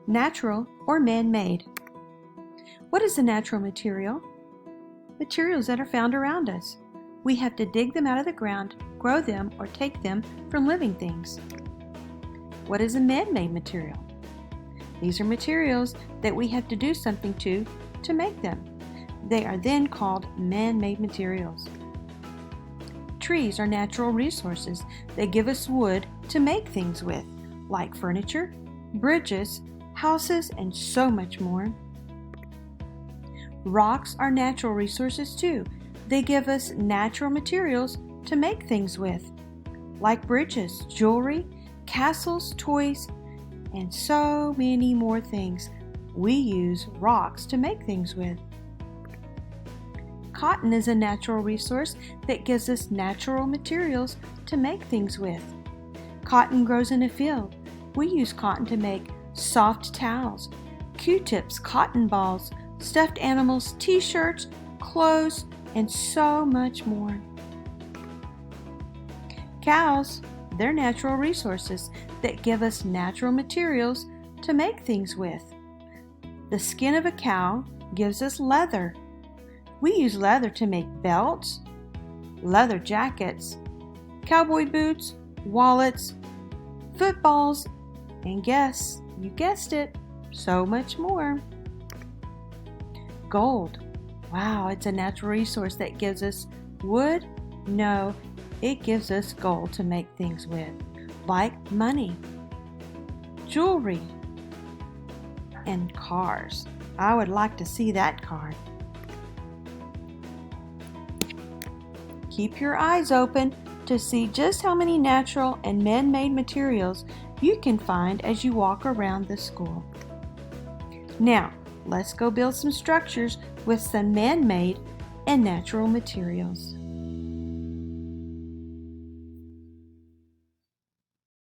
Natural or man-made. What is a natural material? Materials that are found around us. We have to dig them out of the ground, grow them, or take them from living things. What is a man-made material? These are materials that we have to do something to make them. They are then called man-made materials. Trees are natural resources that give us wood to make things with, like furniture, bridges, houses, and so much more. Rocks are natural resources too. They give us natural materials to make things with, like bridges, jewelry, castles, toys, and so many more things. We use rocks to make things with. Cotton is a natural resource that gives us natural materials to make things with. Cotton grows in a field. We use cotton to make soft towels, Q-tips, cotton balls, stuffed animals, t-shirts, clothes, and so much more. Cows, they're natural resources that give us natural materials to make things with. The skin of a cow gives us leather. We use leather to make belts, leather jackets, cowboy boots, wallets, footballs, and yes, you guessed it, so much more. Gold. Wow, it's a natural resource that gives us wood? No, it gives us gold to make things with, like money, jewelry, and cars. I would like to see that car. Keep your eyes open to see just how many natural and man-made materials you can find as you walk around the school. Now, let's go build some structures with some man-made and natural materials.